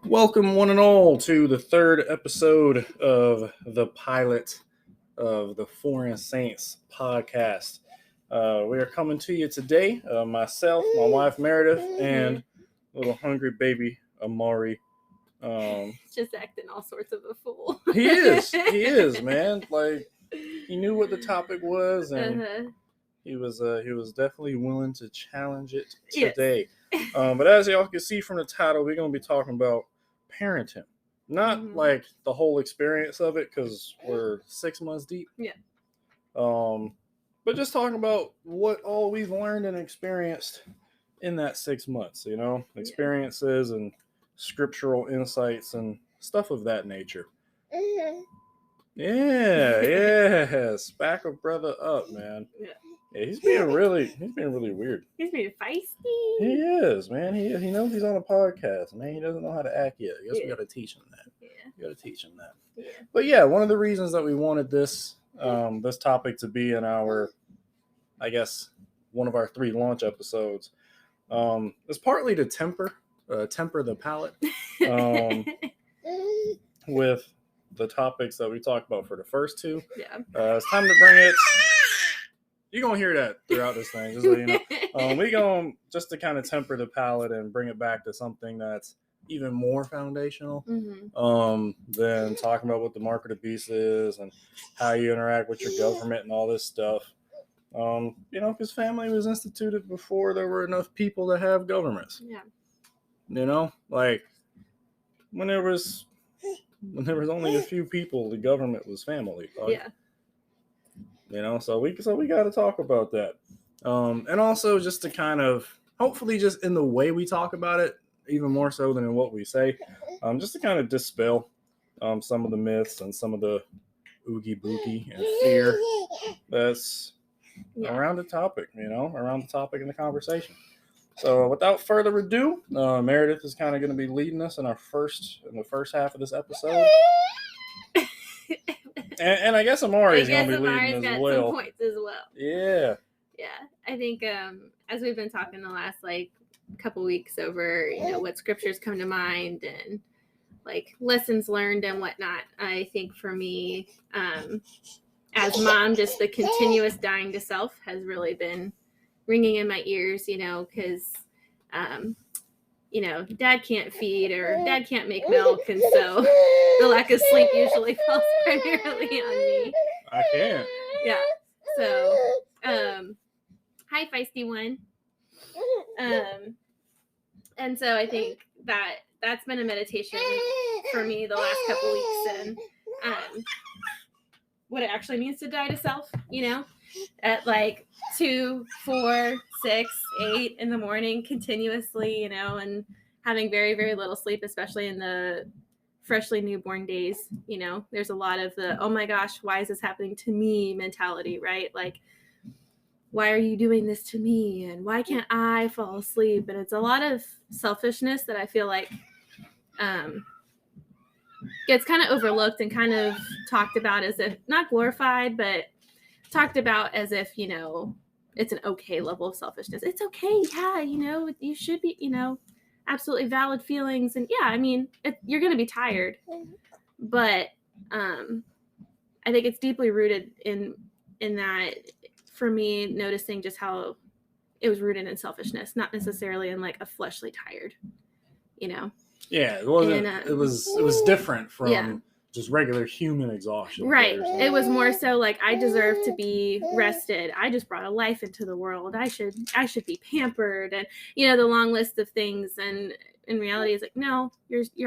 Welcome, one and all, to the third episode of the pilot of the Foreign Saints podcast. We are coming to you today, myself, my wife Meredith, and little hungry baby Amari. Just acting all sorts of a fool. He is, man. Like, he knew what the topic was, and he was definitely willing to challenge it today. Yes. But as y'all can see from the title, we're going to be talking about parenting. Not like the whole experience of it, because we're 6 months deep. Yeah. But just talking about what all we've learned and experienced in that 6 months, experiences and scriptural insights and stuff of that nature. Yeah. Back a brother up, man. Yeah, he's being really weird. He's being feisty. He is, man. He knows he's on a podcast, man. He doesn't know how to act yet. I guess we got to teach him that. Yeah. You got to teach him that. Yeah. But yeah, one of the reasons that we wanted this this topic to be in our, I guess, one of our 3 launch episodes, is partly to temper the palate with the topics that we talked about for the first 2. Yeah. It's time to bring it. You're going to hear that throughout this thing, just so you know. We going just to kind of temper the palate and bring it back to something that's even more foundational than talking about what the mark of the beast is and how you interact with your government and all this stuff. Because family was instituted before there were enough people to have governments. Yeah. Like when there was only a few people, the government was family. Like, yeah. So we got to talk about that. And also just to kind of, hopefully just in the way we talk about it, even more so than in what we say, just to kind of dispel some of the myths and some of the oogie boogie and fear that's around the topic, around the topic in the conversation. So without further ado, Meredith is kind of going to be leading us in the first half of this episode. And I guess Amari's going to be leading as well. Some points as well. Yeah. Yeah. I think as we've been talking the last couple weeks over, what scriptures come to mind and lessons learned and whatnot. I think for me, as mom, just the continuous dying to self has really been ringing in my ears, because dad can't feed or dad can't make milk, and so the lack of sleep usually falls primarily on me. I can't. Yeah. So, hi, feisty one. And so I think that's been a meditation for me the last couple weeks, and what it actually means to die to self, at 2, 4, 6, 8 in the morning continuously, and having very, very little sleep, especially in the freshly newborn days. There's a lot of the, oh my gosh, why is this happening to me mentality, right? Why are you doing this to me? And why can't I fall asleep? And it's a lot of selfishness that I feel like gets kind of overlooked and kind of talked about as if, not glorified, but talked about as if, it's an okay level of selfishness. It's okay. Yeah. You should be, absolutely valid feelings. And yeah, you're going to be tired, but I think it's deeply rooted in that, for me, noticing just how it was rooted in selfishness, not necessarily in a fleshly tired, Yeah, it wasn't. And, it was different from just regular human exhaustion. Right. It was more so I deserve to be rested. I just brought a life into the world. I should be pampered, and the long list of things. And in reality, it's no,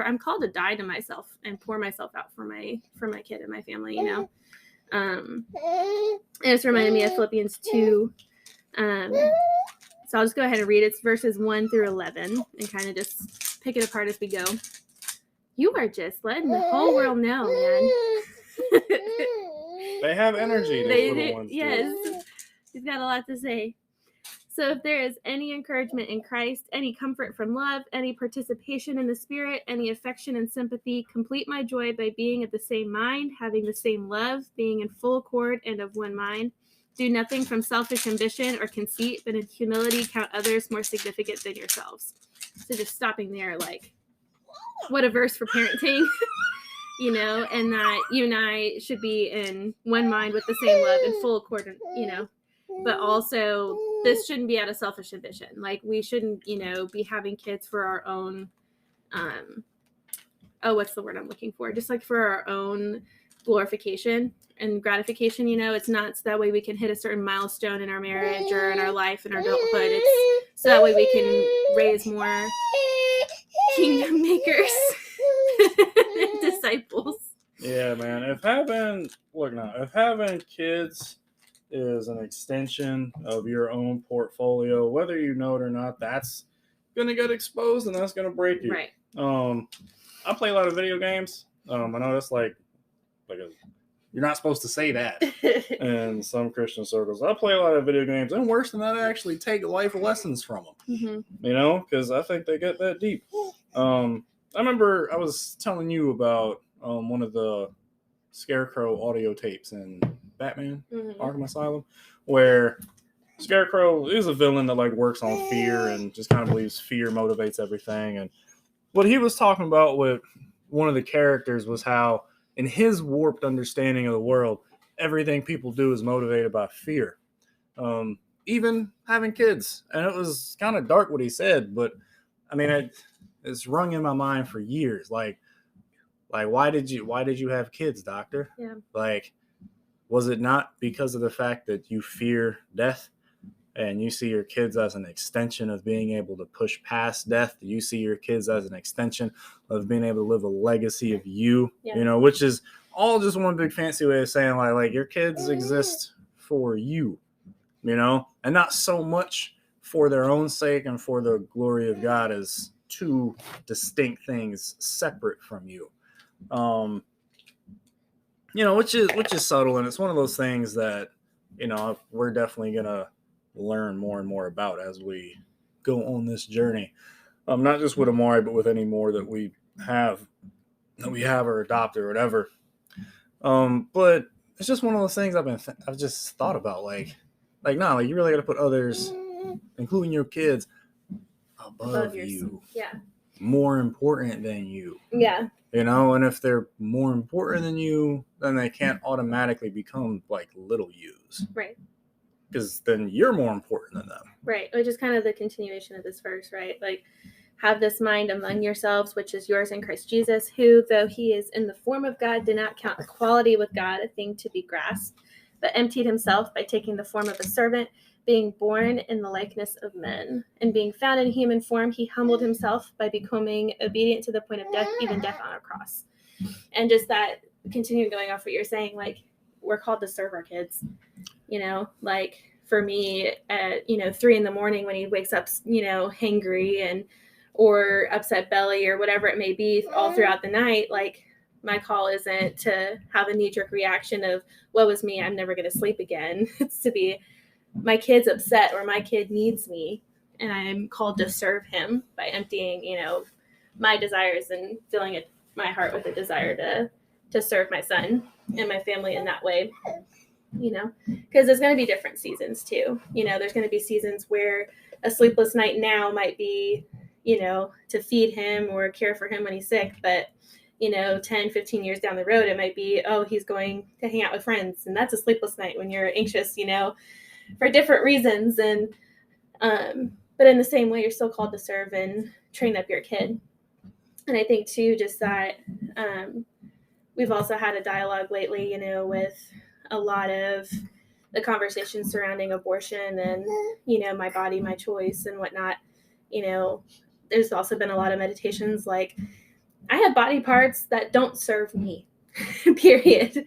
I'm called to die to myself and pour myself out for my kid and my family. And it's reminded me of Philippians 2. So I'll just go ahead and read it. It's verses 1 through 11 and kind of just pick it apart as we go. You are just letting the whole world know, man. They have energy. Those little ones. Yes. He's got a lot to say. So if there is any encouragement in Christ, any comfort from love, any participation in the Spirit, any affection and sympathy, complete my joy by being of the same mind, having the same love, being in full accord and of one mind. Do nothing from selfish ambition or conceit, but in humility count others more significant than yourselves. So just stopping there, what a verse for parenting. You know, and that you and I should be in one mind with the same love and full accord, you know, but also this shouldn't be out of selfish ambition. Like we shouldn't, you know, be having kids for our own, what's the word I'm looking for? Just like for our own glorification and gratification, you know, it's not so that way we can hit a certain milestone in our marriage or in our life and our adulthood. It's so that way we can raise more kingdom makers. Disciples. Yeah, man. If having kids is an extension of your own portfolio, whether you know it or not, that's gonna get exposed and that's gonna break you. Right. I play a lot of video games. I know that's like you're not supposed to say that in some Christian circles. I play a lot of video games, and worse than that, I actually take life lessons from them. Mm-hmm. You know, because I think they get that deep. I remember I was telling you about one of the Scarecrow audio tapes in Batman Arkham Asylum, where Scarecrow is a villain that like works on fear and just kind of believes fear motivates everything. And what he was talking about with one of the characters was how, in his warped understanding of the world, everything people do is motivated by fear. Even having kids. And it was kind of dark what he said, but I mean, it's rung in my mind for years. Like why did you have kids, doctor? Yeah. Like, was it not because of the fact that you fear death and you see your kids as an extension of being able to push past death? You see your kids as an extension of being able to live a legacy of you, you know, which is all just one big fancy way of saying like your kids exist for you, you know, and not so much for their own sake and for the glory of God as two distinct things separate from you. You know, which is subtle, and it's one of those things that, you know, we're definitely gonna learn more and more about as we go on this journey. Not just with Amari, but with any more that we have or adopt or whatever. But it's just one of those things I've just thought about, like you really got to put others, including your kids, above you. Yeah. More important than you. Yeah. You know, and if they're more important than you, then they can't automatically become like little yous. Right. Because then you're more important than them. Right. Which is kind of the continuation of this verse, right? Like, have this mind among yourselves, which is yours in Christ Jesus, who, though he is in the form of God, did not count equality with God a thing to be grasped, but emptied himself by taking the form of a servant, being born in the likeness of men. And being found in human form, he humbled himself by becoming obedient to the point of death, even death on a cross. And just that, continuing going off what you're saying, like, we're called to serve our kids. You know, like for me at, 3 a.m. when he wakes up, hangry or upset belly or whatever it may be all throughout the night, like my call isn't to have a knee-jerk reaction of, woe is me, I'm never going to sleep again. It's to be, my kid's upset or my kid needs me, and I'm called to serve him by emptying, my desires and filling my heart with a desire to serve my son and my family in that way, because there's going to be different seasons too. There's going to be seasons where a sleepless night now might be, to feed him or care for him when he's sick, but 10, 15 years down the road, it might be, he's going to hang out with friends. And that's a sleepless night when you're anxious, for different reasons. And, but in the same way, you're still called to serve and train up your kid. And I think too, just that, we've also had a dialogue lately, with a lot of the conversations surrounding abortion and, my body, my choice and whatnot. There's also been a lot of meditations like, I have body parts that don't serve me, period.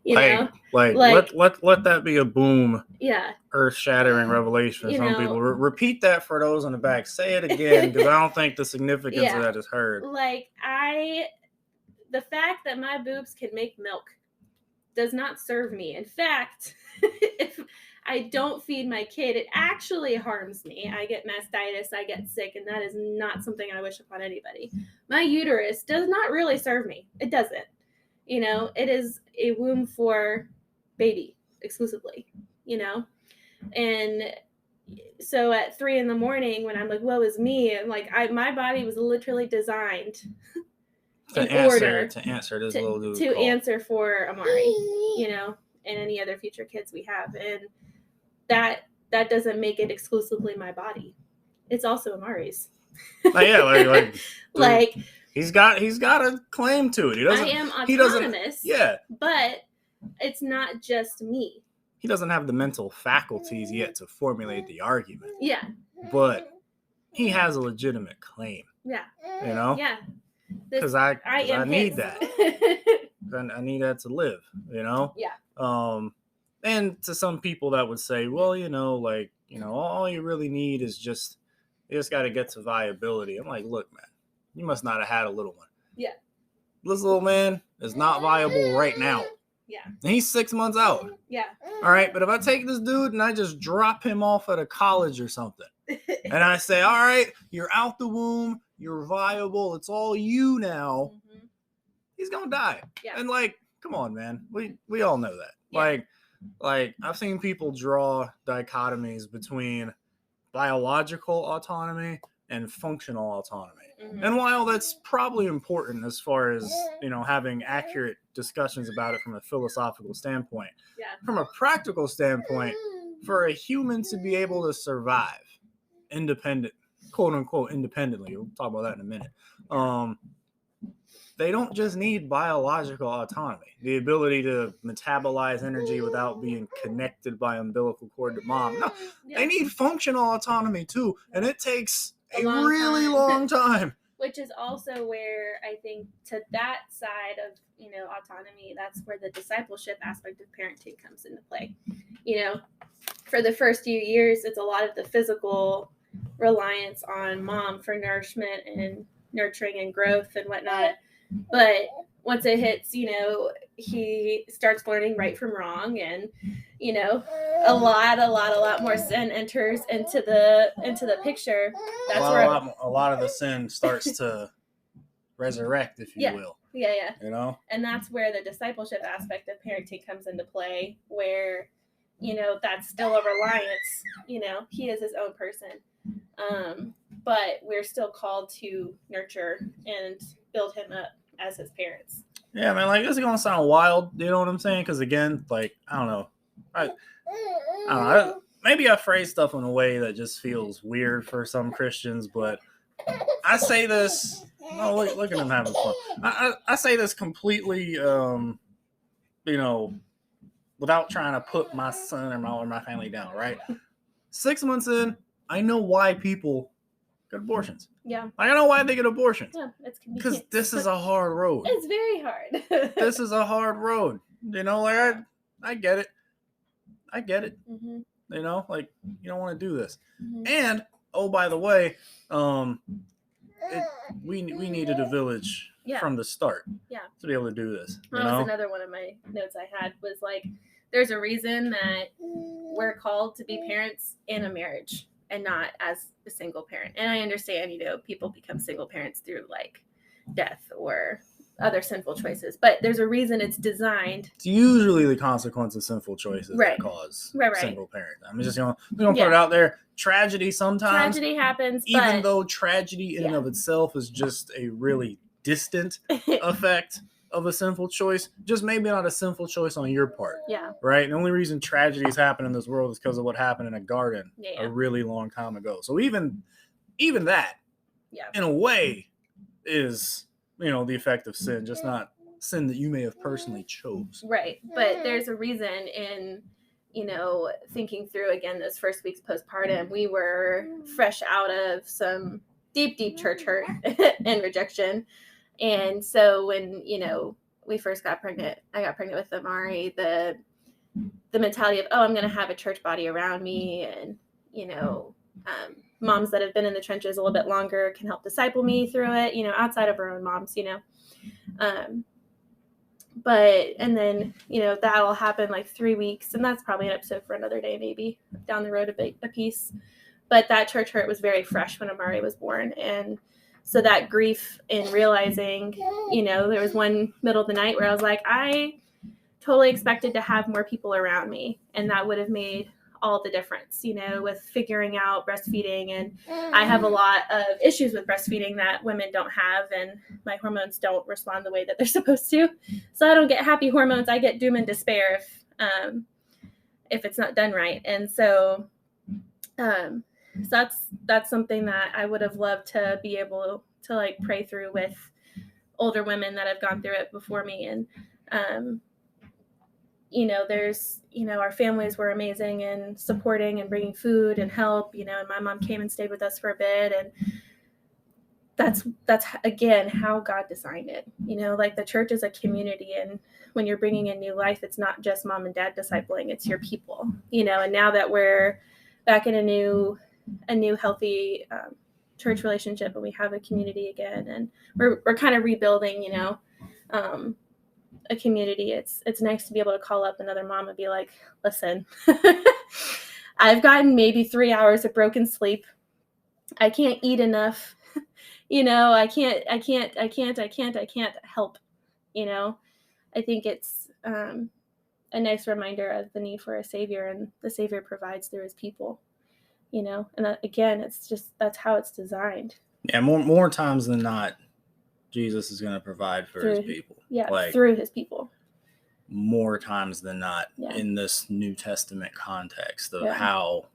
Let that be a boom, earth-shattering revelation for some people. Repeat that for those in the back. Say it again, because I don't think the significance of that is heard. The fact that my boobs can make milk does not serve me. In fact, if I don't feed my kid, it actually harms me. I get mastitis, I get sick, and that is not something I wish upon anybody. My uterus does not really serve me. It doesn't. It is a womb for baby exclusively, And so at 3 a.m. when I'm like, woe is me, I'm like, my body was literally designed in order to answer this to, little dude to call. answer for Amari, you know, and any other future kids we have. And that doesn't make it exclusively my body. It's also Amari's. Like, like he's got a claim to it. I am autonomous, but it's not just me. He doesn't have the mental faculties yet to formulate the argument. Yeah. But he has a legitimate claim. Yeah. You know? Yeah. Because I need that. I need that to live, you know? Yeah. And to some people that would say, well, you know, like, you know, all you really need is you just got to get to viability. I'm like, look, man, you must not have had a little one. Yeah. This little man is not viable right now. Yeah. And he's 6 months out. Yeah. All right. But if I take this dude and I just drop him off at a college or something, and I say, all right, you're out the womb, you're viable, it's all you now, he's going to die. Yeah. And like, come on, man. We all know that. Yeah. Like I've seen people draw dichotomies between biological autonomy and functional autonomy. And while that's probably important as far as, you know, having accurate discussions about it from a philosophical standpoint, from a practical standpoint, for a human to be able to survive quote unquote independently, we'll talk about that in a minute, they don't just need biological autonomy, the ability to metabolize energy without being connected by umbilical cord to mom. No, they need functional autonomy too, and it takes a really long time. Which is also where I think to that side of, you know, autonomy, that's where the discipleship aspect of parenting comes into play. You know, for the first few years, it's a lot of the physical reliance on mom for nourishment and nurturing and growth and whatnot. But once it hits, you know, he starts learning right from wrong, and, you know, a lot more sin enters into the picture. That's where a lot of the sin starts to resurrect, if you will. Yeah. You know? And that's where the discipleship aspect of parenting comes into play, where, you know, that's still a reliance. You know, he is his own person. But we're still called to nurture and build him up as his parents. Yeah, man, like, this is going to sound wild, you know what I'm saying? Because, again, like, I don't know. I don't know. Maybe I phrase stuff in a way that just feels weird for some Christians, but I say this. Oh, look at him having fun. I say this completely, you know, without trying to put my son or my family down, right? 6 months in, I know why people get abortions. Yeah. I know why they get abortions. Yeah, it's because this is a hard road. It's very hard. This is a hard road. You know, like I get it. You know, like, you don't want to do this. And oh, by the way, we needed a village from the start. To be able to do this. That was another one of my notes I had, was like, there's a reason that we're called to be parents in a marriage and not as a single parent. And I understand, you know, people become single parents through like death or other sinful choices, but there's a reason it's designed. It's usually the consequence of sinful choices that cause single parent. I'm just gonna put it out there. Tragedy sometimes. Tragedy happens, even though tragedy in and of itself is just a really distant effect of a sinful choice, just maybe not a sinful choice on your part. Yeah. Right? And the only reason tragedies happen in this world is because of what happened in a garden a really long time ago. So even that, in a way, is, you know, the effect of sin, just not sin that you may have personally chose. Right. But there's a reason in, you know, thinking through again those first weeks postpartum, we were fresh out of some deep church hurt and rejection. And so when, you know, we first got pregnant, I got pregnant with Amari, the mentality of, oh, I'm going to have a church body around me, and, you know, moms that have been in the trenches a little bit longer can help disciple me through it, you know, outside of our own moms, you know. And then, you know, that'll happen like 3 weeks, and that's probably an episode for another day, maybe down the road a piece. But that church hurt was very fresh when Amari was born. And so that grief in realizing, you know, there was one middle of the night where I was like, I totally expected to have more people around me, and that would have made all the difference, with figuring out breastfeeding. And I have a lot of issues with breastfeeding that women don't have, and my hormones don't respond the way that they're supposed to. So I don't get happy hormones. I get doom and despair if it's not done right. And so, that's something that I would have loved to be able to like pray through with older women that have gone through it before me. And, there's, our families were amazing and supporting and bringing food and help, and my mom came and stayed with us for a bit. And that's again, how God designed it, like the church is a community. And when you're bringing in new life, it's not just mom and dad discipling, it's your people, and now that we're back in a new healthy, church relationship, and we have a community again, and we're kind of rebuilding, a community. It's nice to be able to call up another mom and be like, listen, I've gotten maybe 3 hours of broken sleep. I can't eat enough. I can't help. I think it's a nice reminder of the need for a savior, and the savior provides through his people, and that, again, it's just, that's how it's designed. Yeah. More times than not, Jesus is going to provide for his people. Yeah. Through his people. More times than not, yeah. in this New Testament context of how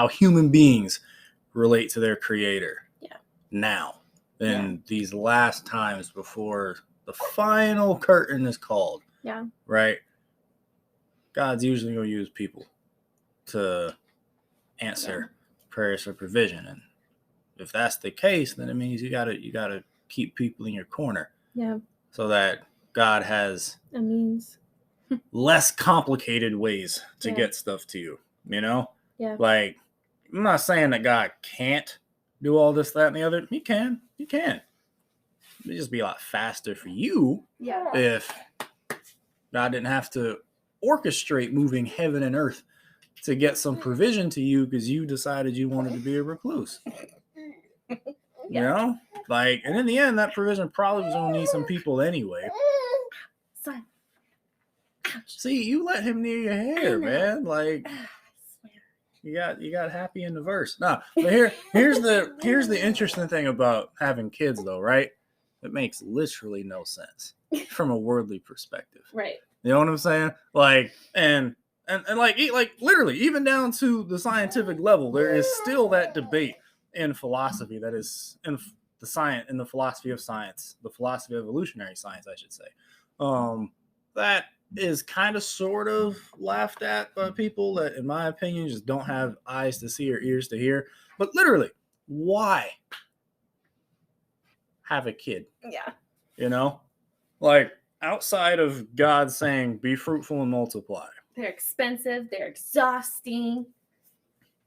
human beings relate to their creator. Yeah. Now, in these last times before the final curtain is called. Yeah. Right. God's usually going to use people to answer prayers for provision. And if that's the case, then it means you gotta keep people in your corner. Yeah. So that God has a means. less complicated ways to get stuff to you. Yeah. Like, I'm not saying that God can't do all this, that, and the other. He can. It'd just be a lot faster for you if God didn't have to orchestrate moving heaven and earth to get some provision to you because you decided you wanted to be a recluse. And in the end, that provision probably was going to need some people anyway. Son. Ouch. See, you let him near your hair, man. Like, you got happy in the verse. No, but here's the interesting thing about having kids, though, right? It makes literally no sense from a worldly perspective. Right. You know what I'm saying? Like, and like literally, even down to the scientific level, there is still that debate in philosophy that is in the philosophy of science, the philosophy of evolutionary science, I should say. That is kind of sort of laughed at by people that, in my opinion, just don't have eyes to see or ears to hear. But literally, why have a kid? Yeah. Like, outside of God saying, be fruitful and multiply. They're expensive. They're exhausting.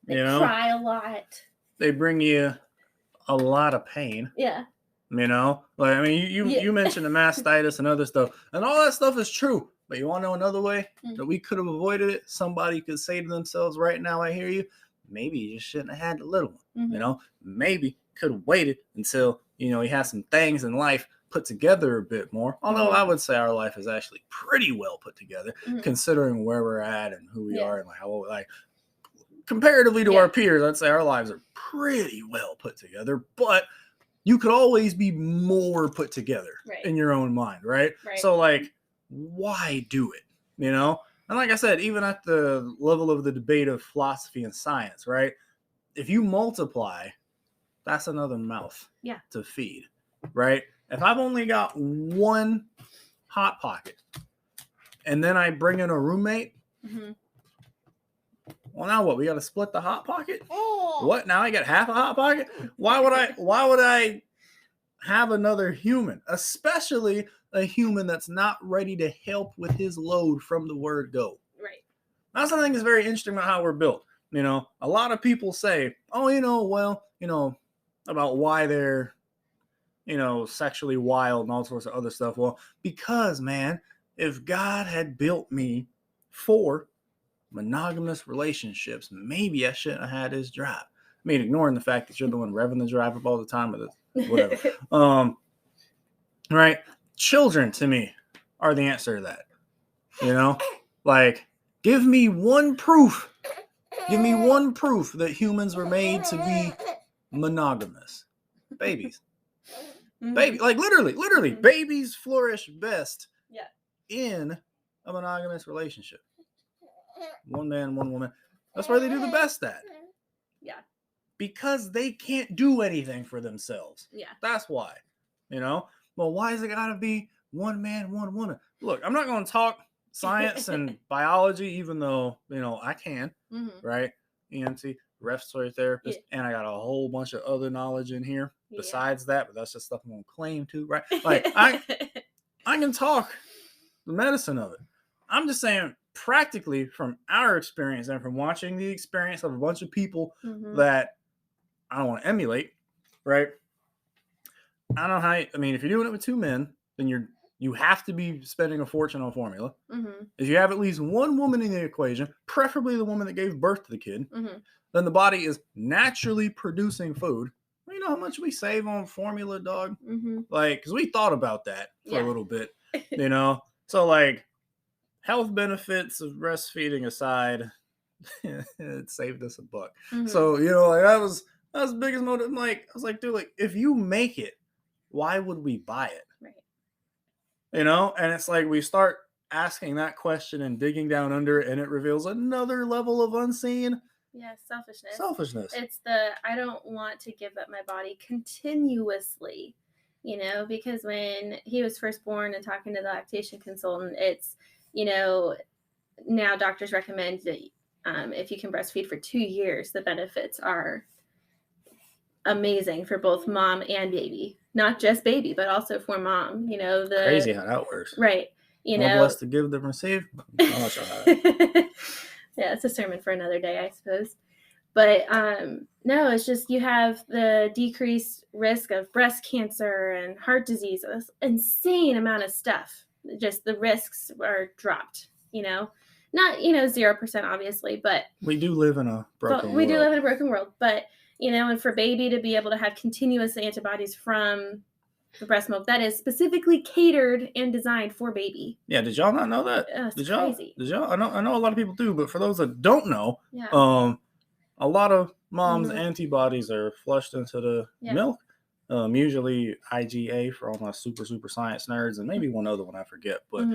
They cry a lot. They bring you a lot of pain. Yeah. Like, I mean, you mentioned the mastitis and other stuff, and all that stuff is true. But you want to know another way that we could have avoided it? Somebody could say to themselves right now, I hear you, maybe you just shouldn't have had the little one. Mm-hmm. Maybe could have waited until, you had some things in life put together a bit more. Although I would say our life is actually pretty well put together, considering where we're at and who we are and how comparatively to our peers, I'd say our lives are pretty well put together, but you could always be more put together in your own mind, right? So, like, why do it, And like I said, even at the level of the debate of philosophy and science, right? If you multiply, that's another mouth to feed, right? If I've only got one Hot Pocket and then I bring in a roommate, well, now what? We got to split the Hot Pocket? What? Now I get half a Hot Pocket? Why would I have another human, especially a human that's not ready to help with his load from the word go? Right. That's something that's very interesting about how we're built. A lot of people say, about why they're, sexually wild and all sorts of other stuff. Well, because, man, if God had built me for monogamous relationships, maybe I shouldn't have had this drive. I mean, ignoring the fact that you're the one revving the drive up all the time, but whatever. Right? Children, to me, are the answer to that. Like, give me one proof Give me one proof that humans were made to be monogamous. Babies. Baby, like literally, babies flourish best in a monogamous relationship. One man, one woman. That's where they do the best at. Yeah. Because they can't do anything for themselves. Yeah. That's why. Well, why is it gotta be one man, one woman? Look, I'm not gonna talk science and biology, even though, I can, right? EMT, respiratory therapist, and I got a whole bunch of other knowledge in here besides that, but that's just stuff I'm gonna claim to, right? Like I can talk the medicine of it. I'm just saying practically from our experience and from watching the experience of a bunch of people that I don't want to emulate, right? I don't know how, if you're doing it with two men, then you have to be spending a fortune on formula. If you have at least one woman in the equation, preferably the woman that gave birth to the kid, then the body is naturally producing food. You know how much we save on formula, dog? Like, because we thought about that for a little bit, So, like, health benefits of breastfeeding aside, it saved us $1. So, like, that was the biggest motive. I was like, dude, like, if you make it, why would we buy it? Right. And it's like we start asking that question and digging down under it, and it reveals another level of unseen. Yeah, selfishness. It's I don't want to give up my body continuously, because when he was first born and talking to the lactation consultant, it's, now doctors recommend that if you can breastfeed for 2 years, the benefits are amazing for both mom and baby. Not just baby, but also for mom. Crazy how that works. Right. More blessed to give than receive. I'll show how that. Yeah, it's a sermon for another day, I suppose. But no, it's just you have the decreased risk of breast cancer and heart disease. This insane amount of stuff. Just the risks are dropped. Not 0% obviously, but we do live in a broken world. We do live in a broken world, but and for baby to be able to have continuous antibodies from the breast milk that is specifically catered and designed for baby. Yeah, did y'all not know that? Crazy. Did y'all? I know a lot of people do, but for those that don't know, a lot of moms' antibodies are flushed into the milk. Usually IgA for all my super science nerds, and maybe one other one I forget, but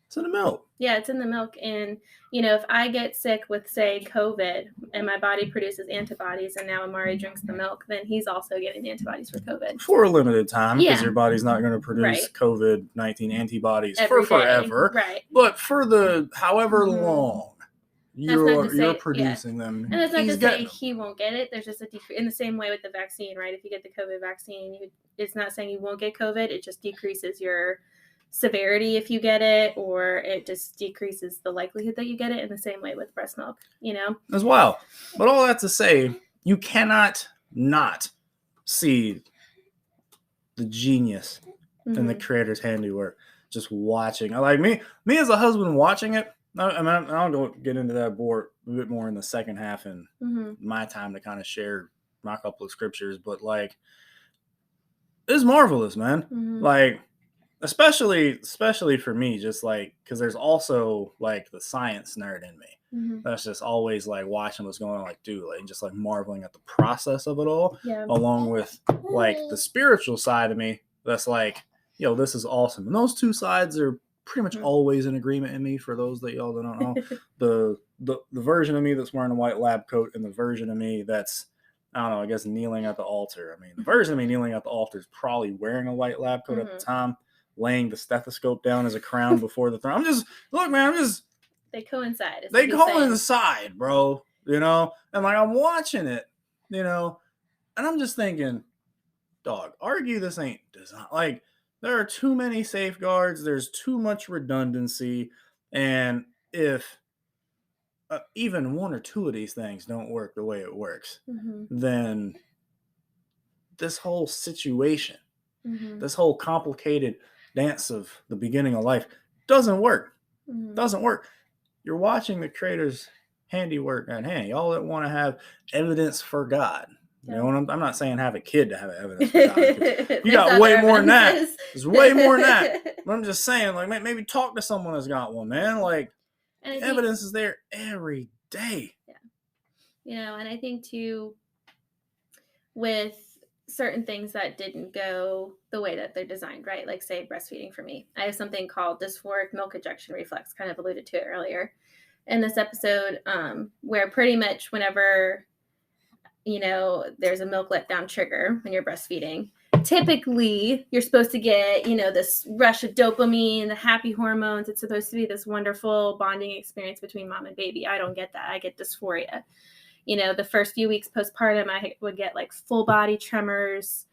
it's in the milk. Yeah, it's in the milk. And, if I get sick with, say, COVID and my body produces antibodies and now Amari drinks the milk, then he's also getting antibodies for COVID. For a limited time, because your body's not going to produce COVID-19 antibodies for forever. Right. But for the however long you're producing them. And that's not to say he won't get it. There's just a decrease. In the same way with the vaccine, right? If you get the COVID vaccine, it's not saying you won't get COVID. It just decreases your severity if you get it, or it just decreases the likelihood that you get it, in the same way with breast milk, as well. But all that to say, you cannot not see the genius in the creator's handiwork. Just watching, like me as a husband watching it. I'll go get into that a bit more in the second half and my time to kind of share my couple of scriptures, but like, it's marvelous, man. Like, especially for me, just like, because there's also like the science nerd in me that's just always like watching what's going on, like, dude, like, just like marveling at the process of it all, along with like the spiritual side of me that's like, this is awesome. And those two sides are pretty much always in agreement in me. For those that y'all don't know, the version of me that's wearing a white lab coat and the version of me that's, I don't know, I guess kneeling at the altar. The version of me kneeling at the altar is probably wearing a white lab coat at the time, laying the stethoscope down as a crown before the throne. They coincide. They coincide, bro. And like, I'm watching it, and I'm just thinking, dog, argue this ain't design. Like, there are too many safeguards. There's too much redundancy. And if even one or two of these things don't work the way it works, then this whole situation, this whole complicated dance of the beginning of life doesn't work. Doesn't work. You're watching the creator's handiwork at hand. Y'all that want to have evidence for God. And I'm not saying have a kid to have evidence for God. You got way more than that. There's way more than that. But I'm just saying, like, maybe talk to someone that's got one, man. Like, evidence is there every day. Yeah. And I think too, with certain things that didn't go the way that they're designed, right? Like say breastfeeding for me. I have something called dysphoric milk ejection reflex, kind of alluded to it earlier in this episode, where pretty much whenever, there's a milk letdown trigger when you're breastfeeding, typically you're supposed to get, this rush of dopamine, the happy hormones. It's supposed to be this wonderful bonding experience between mom and baby. I don't get that. I get dysphoria. The first few weeks postpartum, I would get like full body tremors.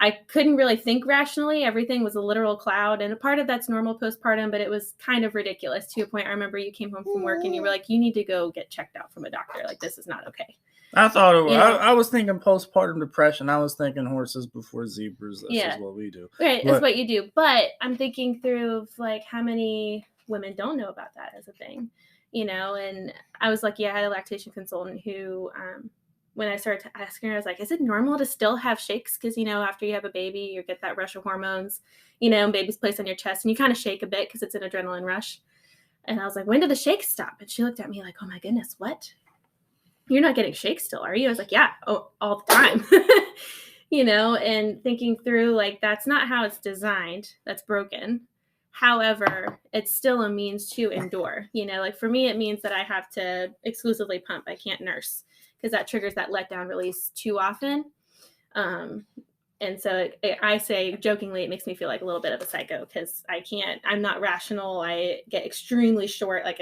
I couldn't really think rationally. Everything was a literal cloud. And a part of that's normal postpartum, but it was kind of ridiculous to a point. I remember you came home from work and you were like, you need to go get checked out from a doctor. Like, this is not okay. I thought it was, I was thinking postpartum depression. I was thinking horses before zebras. That's just what we do. Right, that's what you do. But I'm thinking through of like how many women don't know about that as a thing, and I was like, I had a lactation consultant who, when I started asking her, I was like, is it normal to still have shakes? Because, after you have a baby, you get that rush of hormones, and baby's placed on your chest and you kind of shake a bit because it's an adrenaline rush. And I was like, when do the shakes stop? And she looked at me like, oh my goodness, what? You're not getting shakes still, are you? I was like, yeah, all the time, and thinking through like, that's not how it's designed. That's broken. However, it's still a means to endure, like for me, it means that I have to exclusively pump. I can't nurse because that triggers that letdown release too often. And so I say jokingly, it makes me feel like a little bit of a psycho because I'm not rational. I get extremely short. Like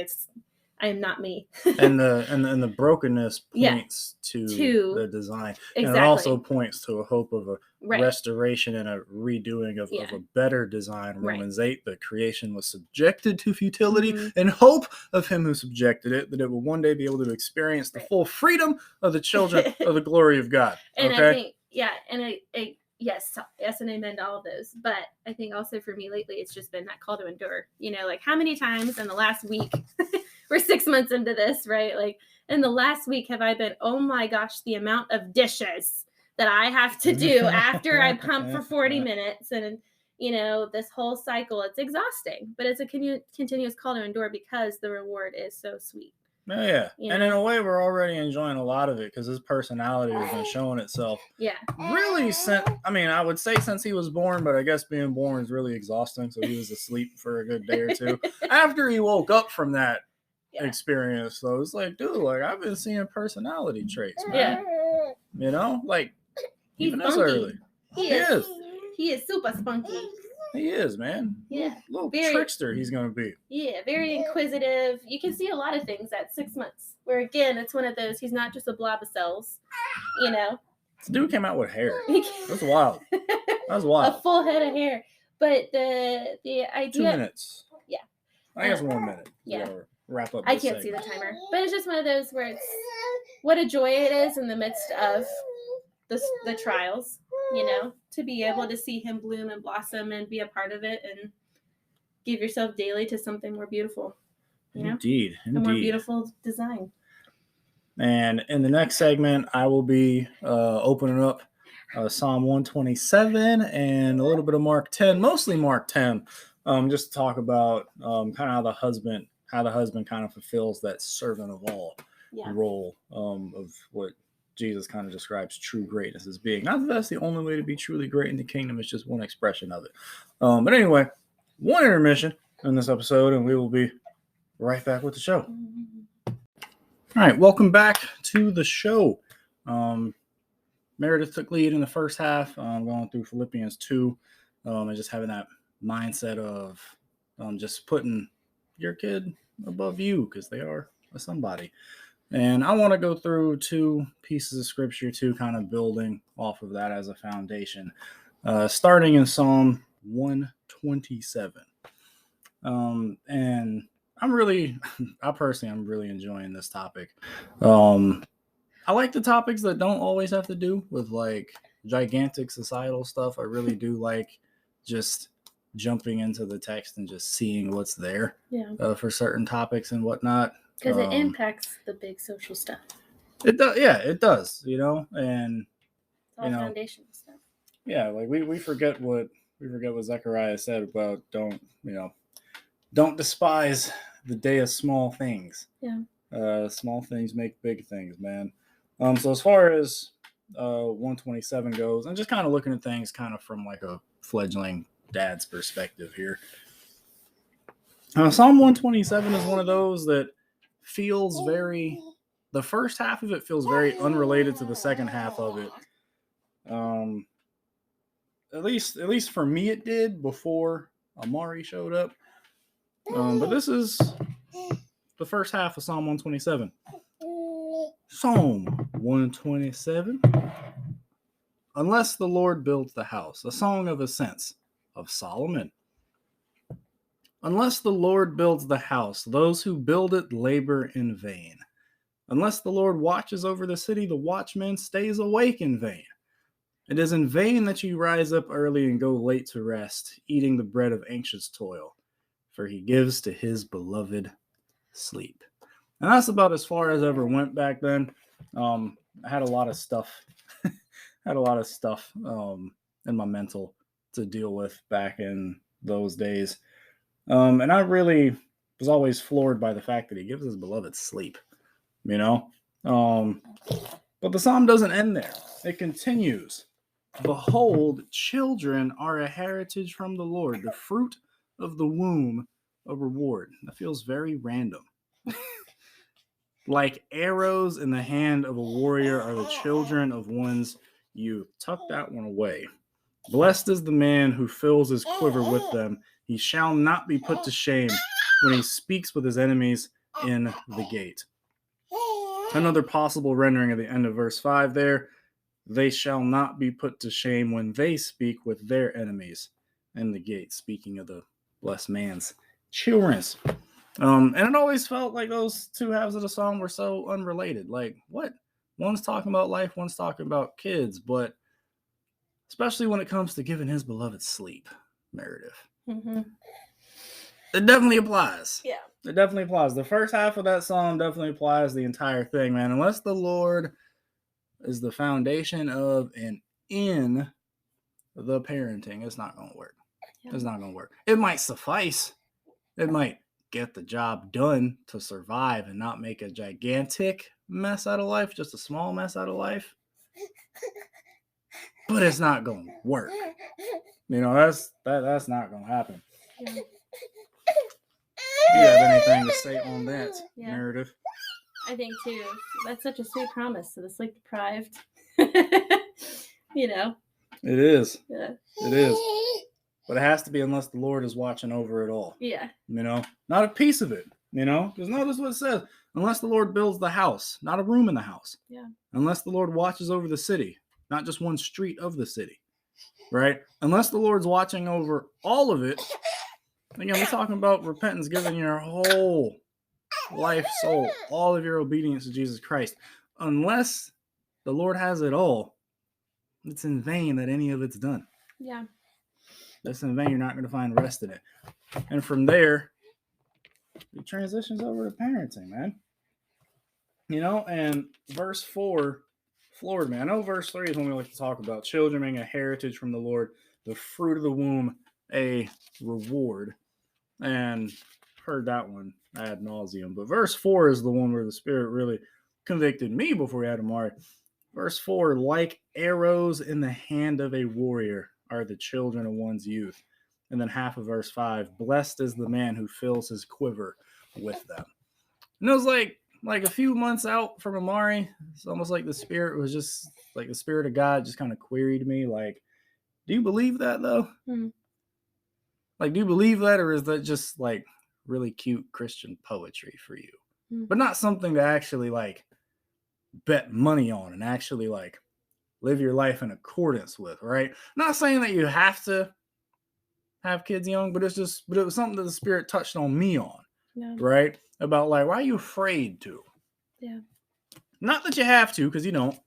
I am not me. and the brokenness points to the design. Exactly. And it also points to a hope of a restoration and a redoing of a better design. Romans 8, the creation was subjected to futility and hope of him who subjected it, that it will one day be able to experience the full freedom of the children of the glory of God. And I think, yes, and amen to all of those. But I think also for me lately, it's just been that call to endure. Like how many times in the last week, we're 6 months into this, right? Like in the last week, have I been, oh my gosh, the amount of dishes that I have to do after I pump for 40 minutes. And, this whole cycle, it's exhausting, but it's a continuous call to endure because the reward is so sweet. Oh, yeah. And in a way, we're already enjoying a lot of it because his personality has been showing itself. Yeah. Really, I would say since he was born, but I guess being born is really exhausting. So he was asleep for a good day or two. After he woke up from that experience, so it's like, dude, like I've been seeing personality traits, man. Like he's even this early. He is. He is super spunky. He is, man. Yeah. Little trickster he's going to be. Yeah, very inquisitive. You can see a lot of things at 6 months. Where, again, it's one of those, he's not just a blob of cells, This dude came out with hair. That's wild. That's wild. A full head of hair. But the idea... 2 minutes. Yeah. I guess 1 minute. Yeah. Wrap up I can't see the timer. But it's just one of those where it's... What a joy it is in the midst of the trials, to be able to see him bloom and blossom and be a part of it and give yourself daily to something more beautiful. Indeed. A more beautiful design. And in the next segment, I will be opening up Psalm 127 and a little bit of Mark 10, mostly Mark 10, just to talk about kind of how the husband kind of fulfills that servant of all role of what Jesus kind of describes true greatness as being. Not that that's the only way to be truly great in the kingdom. It's just one expression of it. But anyway, one intermission in this episode, and we will be right back with the show. All right, welcome back to the show. Meredith took lead in the first half, going through Philippians 2, and just having that mindset of just putting your kid above you because they are a somebody. And I want to go through 2 pieces of scripture, too, kind of building off of that as a foundation, starting in Psalm 127. And I'm really enjoying this topic. I like the topics that don't always have to do with like gigantic societal stuff. I really do like just jumping into the text and just seeing what's there for certain topics and whatnot. Because it impacts the big social stuff. It does, it does, and it's all foundational stuff. Yeah, like we forget what Zechariah said about don't despise the day of small things. Yeah. Small things make big things, man. So as far as 127 goes, and just kind of looking at things kind of from like a fledgling dad's perspective here. Psalm 127 is one of those that feels the first half of it feels very unrelated to the second half of it. At least for me it did before Amari showed up. But this is the first half of Psalm 127. Psalm 127. Unless the Lord builds the house, a song of ascents of Solomon. Unless the Lord builds the house, those who build it labor in vain. Unless the Lord watches over the city, the watchman stays awake in vain. It is in vain that you rise up early and go late to rest, eating the bread of anxious toil, for he gives to his beloved sleep. And that's about as far as I ever went back then. I had a lot of stuff, in my mental to deal with back in those days. And I really was always floored by the fact that he gives his beloved sleep, you know? But the psalm doesn't end there. It continues. Behold, children are a heritage from the Lord, the fruit of the womb, a reward. That feels very random. Like arrows in the hand of a warrior are the children of one's youth. Tuck that one away. Blessed is the man who fills his quiver with them. He shall not be put to shame when he speaks with his enemies in the gate. Another possible rendering of the end of verse 5 there. They shall not be put to shame when they speak with their enemies in the gate. Speaking of the blessed man's children. And it always felt like those two halves of the song were so unrelated. Like, what? One's talking about life, one's talking about kids, but especially when it comes to giving his beloved sleep, Meredith. Mm-hmm. It definitely applies. Yeah. It definitely applies. The first half of that song definitely applies the entire thing, man. Unless the Lord is the foundation of and in the parenting, it's not going to work. Yeah. It's not going to work. It might suffice. It might get the job done to survive and not make a gigantic mess out of life, just a small mess out of life. But it's not going to work. You know, that's not going to happen. Yeah. Do you have anything to say on that, Meredith? I think too. That's such a sweet promise to the sleep deprived. You know. It is. Yeah. It is. But it has to be unless the Lord is watching over it all. Yeah. You know, not a piece of it. You know, because notice what it says. Unless the Lord builds the house, not a room in the house. Yeah. Unless the Lord watches over the city, not just one street of the city. Right? Unless the Lord's watching over all of it. Again, we're talking about repentance, giving your whole life, soul, all of your obedience to Jesus Christ. Unless the Lord has it all, it's in vain that any of it's done. Yeah. That's in vain. You're not going to find rest in it. And from there, it transitions over to parenting, man. You know, and verse 4 floored me. I know verse 3 is when we like to talk about children being a heritage from the Lord, the fruit of the womb, a reward. And heard that one ad nauseum. But verse 4 is the one where the Spirit really convicted me before we had Amari. Verse 4, like arrows in the hand of a warrior are the children of one's youth. And then half of verse 5, blessed is the man who fills his quiver with them. And it was like a few months out from Amari. It's almost like the Spirit was just like the Spirit of God just kind of queried me, like, do you believe that though? Mm-hmm. Like, do you believe that, or is that just like really cute Christian poetry for you? Mm-hmm. But not something to actually like bet money on and actually like live your life in accordance with, right? Not saying that you have to have kids young, but it was something that the Spirit touched on me on, right? About like, why are you afraid to? Yeah. Not that you have to, because you don't,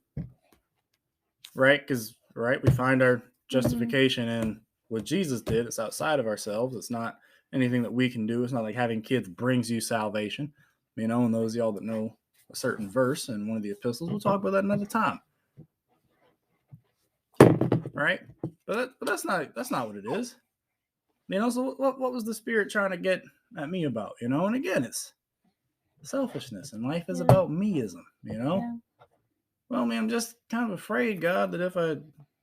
right? Because, right, we find our justification in what Jesus did. It's outside of ourselves. It's not anything that we can do. It's not like having kids brings you salvation, you know, and those of y'all that know a certain verse in one of the epistles, we'll talk about that another time. Right? But that's not what it is. You know, so what was the Spirit trying to get at me about, you know? And again, it's selfishness, and life is about meism, you know? Yeah. well, man, I'm just kind of afraid, God, that if I,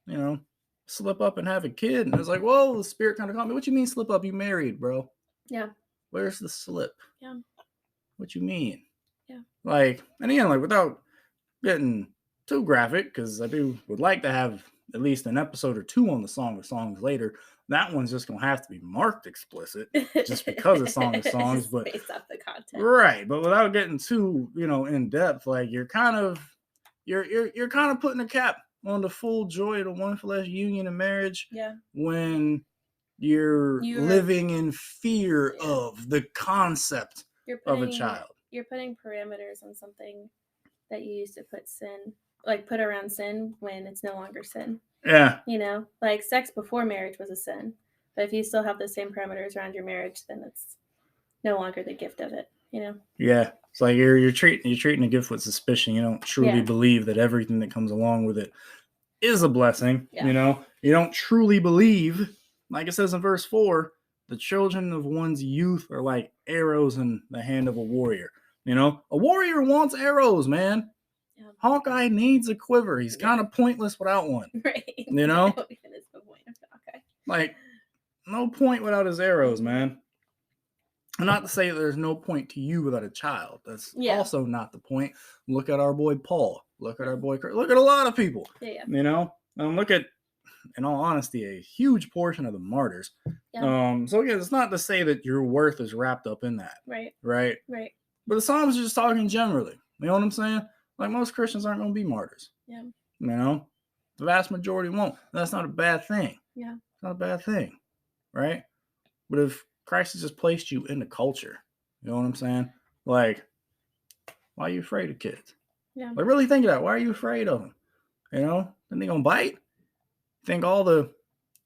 you know, slip up and have a kid, and it's like, whoa, the Spirit kind of called me. What you mean slip up? You married, bro? Yeah. Where's the slip? Yeah. What you mean? Yeah. Like, and again, like without getting too graphic, because I would like to have at least an episode or two on the Song of Songs later. That one's just gonna have to be marked explicit, just because of Song of Songs, but based off the content, right. But without getting too, in depth, like you're kind of putting a cap on the full joy of the one flesh union and marriage. Yeah. When you're living in fear of the concept of a child. You're putting parameters on something that you used to put around sin when it's no longer sin. Yeah. Like sex before marriage was a sin. But if you still have the same parameters around your marriage, then it's no longer the gift of it, Yeah. It's like you're treating a gift with suspicion. You don't truly believe that everything that comes along with it is a blessing. Yeah. You don't truly believe, like it says in verse 4, the children of one's youth are like arrows in the hand of a warrior. A warrior wants arrows, man. Yeah. Hawkeye needs a quiver. He's kind of pointless without one. Right. That is the point of Hawkeye. Like, no point without his arrows, man. And not to say that there's no point to you without a child. That's also not the point. Look at our boy Paul. Look at our boy Chris. Look at a lot of people. Yeah. And look at, in all honesty, a huge portion of the martyrs. Yeah. So again, it's not to say that your worth is wrapped up in that. Right. Right. But the Psalms are just talking generally. You know what I'm saying? Like most Christians aren't going to be martyrs. Yeah. The vast majority won't. That's not a bad thing. Yeah. It's not a bad thing. Right. But if Christ has just placed you in the culture, you know what I'm saying? Like, why are you afraid of kids? Yeah. Like, really think of that. Why are you afraid of them? Then they gonna bite? Think all the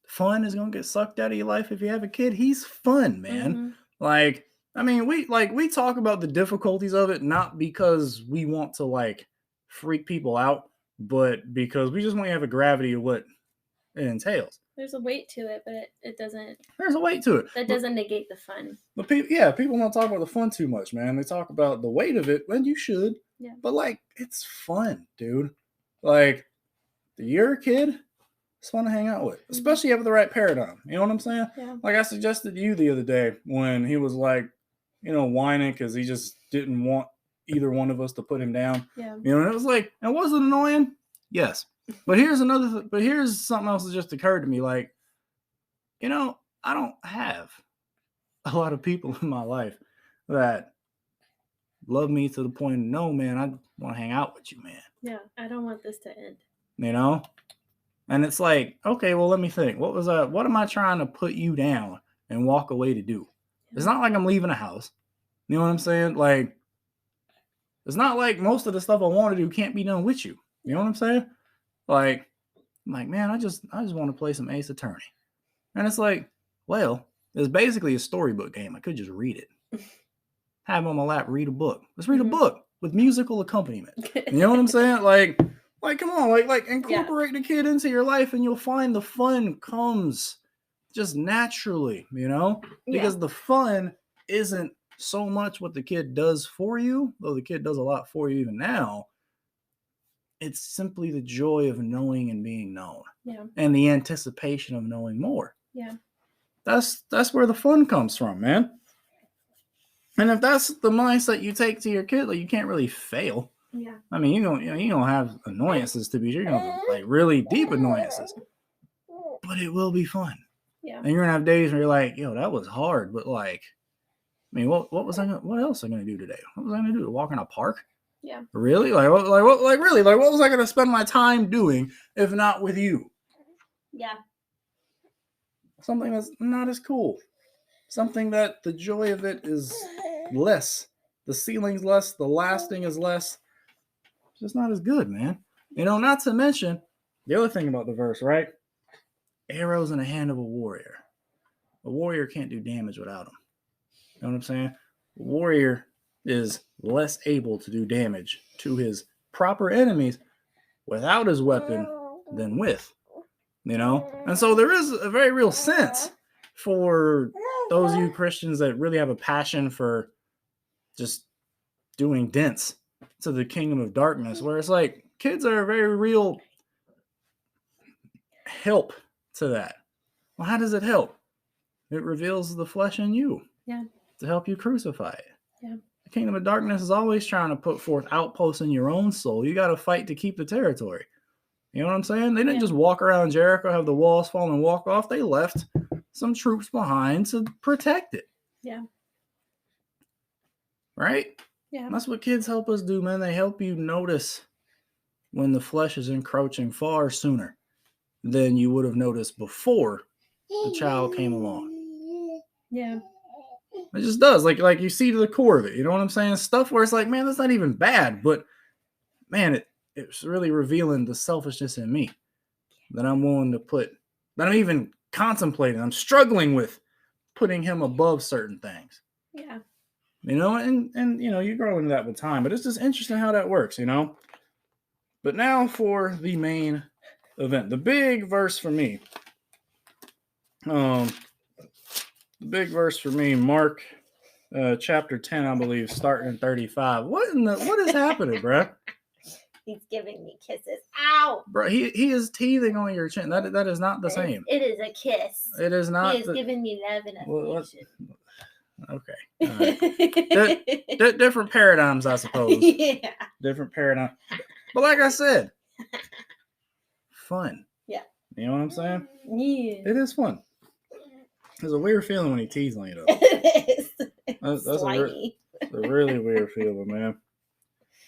fun is gonna get sucked out of your life if you have a kid? He's fun, man. Mm-hmm. Like, I mean, we talk about the difficulties of it, not because we want to like freak people out, but because we just want to have a gravity of what it entails. There's a weight to it, but it doesn't. There's a weight to it. That doesn't negate the fun. But people don't talk about the fun too much, man. They talk about the weight of it, and you should. Yeah. But like, it's fun, dude. Like, you're a kid, it's fun to hang out with, especially if you have the right paradigm. You know what I'm saying? Yeah. Like I suggested to you the other day when he was like, whining because he just didn't want either one of us to put him down. Yeah. And it was like, and was it annoying? Yes. But here's something else that just occurred to me. Like, I don't have a lot of people in my life that love me to the point of, no, man, I want to hang out with you, man. Yeah, I don't want this to end. And it's like, okay, well, let me think. What am I trying to put you down and walk away to do? Yeah. It's not like I'm leaving a house. You know what I'm saying? Like, it's not like most of the stuff I want to do can't be done with you. You know what I'm saying? Like, I'm like, man, I just want to play some Ace Attorney. And it's like, well, it's basically a storybook game. I could just read it. Have on my lap, read a book. Let's read a book with musical accompaniment. You know what I'm saying? Like, come on, like incorporate the kid into your life and you'll find the fun comes just naturally, because the fun isn't so much what the kid does for you, though the kid does a lot for you even now. It's simply the joy of knowing and being known. Yeah. And the anticipation of knowing more. Yeah. That's where the fun comes from, man. And if that's the mindset you take to your kid, like, you can't really fail. Yeah. I mean, you're gonna have annoyances to be sure. You're gonna have, like, really deep annoyances. But it will be fun. Yeah. And you're gonna have days where you're like, yo, that was hard, but like, I mean, what else am I gonna do today? What was I gonna do? Walk in a park? Yeah. Really? Really? Like, what was I gonna spend my time doing if not with you? Yeah. Something that's not as cool. Something that the joy of it is less. The ceiling's less. The lasting is less. It's just not as good, man. Not to mention the other thing about the verse, right? Arrows in the hand of a warrior. A warrior can't do damage without them. You know what I'm saying? A warrior is less able to do damage to his proper enemies without his weapon than with. And so there is a very real sense for those of you Christians that really have a passion for just doing dents to the kingdom of darkness, where it's like, kids are a very real help to that. Well, how does it help? It reveals the flesh in you. Yeah. To help you crucify it. Yeah. The kingdom of darkness is always trying to put forth outposts in your own soul. You got to fight to keep the territory. You know what I'm saying? They didn't just walk around Jericho, have the walls fall, and walk off. They left some troops behind to protect it. Yeah. Right? Yeah. And that's what kids help us do, man. They help you notice when the flesh is encroaching far sooner than you would have noticed before the child came along. Yeah. It just does. Like you see to the core of it. You know what I'm saying? Stuff where it's like, man, that's not even bad. But, man, it's really revealing the selfishness in me that I'm willing to put, that I'm even contemplating. I'm struggling with putting him above certain things. Yeah. You know, and you know, you grow into that with time. But it's just interesting how that works, you know? But now for the main event. The big verse for me. The big verse for me, Mark chapter 10, I believe, starting in 35. What is happening, bro? He's giving me kisses. Ow! Bro, he is teething on your chin. That is not the same. It is a kiss. It is not. He is giving me love and affection. Okay. All right. Different paradigms, I suppose. Yeah. Different paradigm. But like I said, fun. Yeah. You know what I'm saying? Yeah. It is fun. There's a weird feeling when he teases on you, though. It is. That's Slimy. a really weird feeling, man.